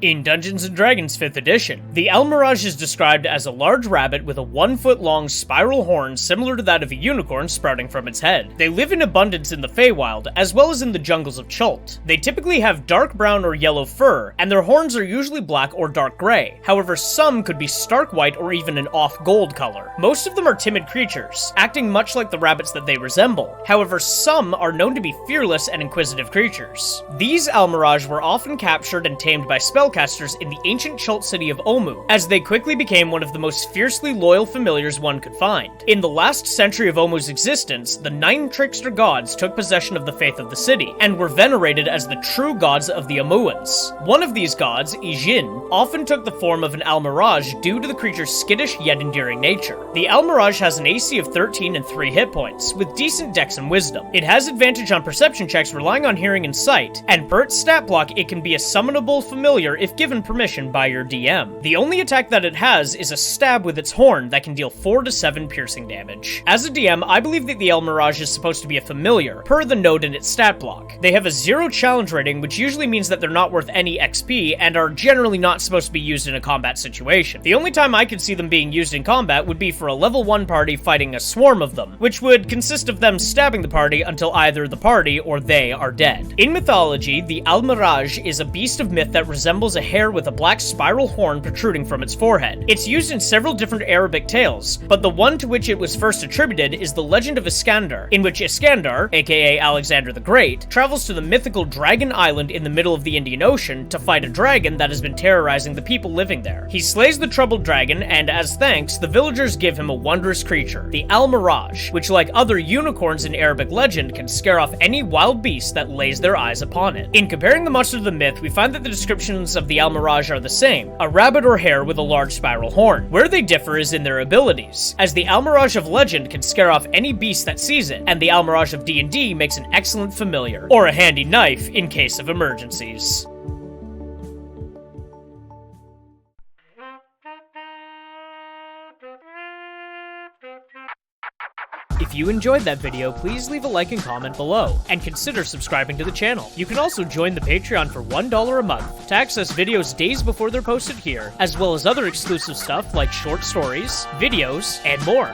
In Dungeons & Dragons 5th edition, the Almiraj is described as a large rabbit with a 1-foot-long spiral horn similar to that of a unicorn sprouting from its head. They live in abundance in the Feywild, as well as in the jungles of Chult. They typically have dark brown or yellow fur, and their horns are usually black or dark gray. However, some could be stark white or even an off-gold color. Most of them are timid creatures, acting much like the rabbits that they resemble. However, some are known to be fearless and inquisitive creatures. These Almiraj were often captured and tamed by spellcasters in the ancient Chult city of Omu, as they quickly became one of the most fiercely loyal familiars one could find. In the last century of Omu's existence, the 9 trickster gods took possession of the faith of the city, and were venerated as the true gods of the Omuans. One of these gods, Ijin, often took the form of an Almiraj due to the creature's skittish yet endearing nature. The Almiraj has an AC of 13 and 3 hit points, with decent dex and wisdom. It has advantage on perception checks relying on hearing and sight, and per its stat block it can be a summonable familiar if given permission by your DM. The only attack that it has is a stab with its horn that can deal 4 to 7 piercing damage. As a DM, I believe that the Almiraj is supposed to be a familiar, per the note in its stat block. They have a 0 challenge rating, which usually means that they're not worth any XP, and are generally not supposed to be used in a combat situation. The only time I could see them being used in combat would be for a level 1 party fighting a swarm of them, which would consist of them stabbing the party until either the party or they are dead. In mythology, the Almiraj is a beast of myth that resembles a hare with a black spiral horn protruding from its forehead. It's used in several different Arabic tales, but the one to which it was first attributed is the legend of Iskandar, in which Iskandar, aka Alexander the Great, travels to the mythical Dragon Island in the middle of the Indian Ocean to fight a dragon that has been terrorizing the people living there. He slays the troubled dragon, and as thanks, the villagers give him a wondrous creature, the Almiraj, which, like other unicorns in Arabic legend, can scare off any wild beast that lays their eyes upon it. In comparing the monster to the myth, we find that the descriptions of the Almiraj are the same, a rabbit or hare with a large spiral horn. Where they differ is in their abilities, as the Almiraj of legend can scare off any beast that sees it, and the Almiraj of D&D makes an excellent familiar, or a handy knife in case of emergencies. If you enjoyed that video, please leave a like and comment below, and consider subscribing to the channel. You can also join the Patreon for $1 a month to access videos days before they're posted here, as well as other exclusive stuff like short stories, videos, and more.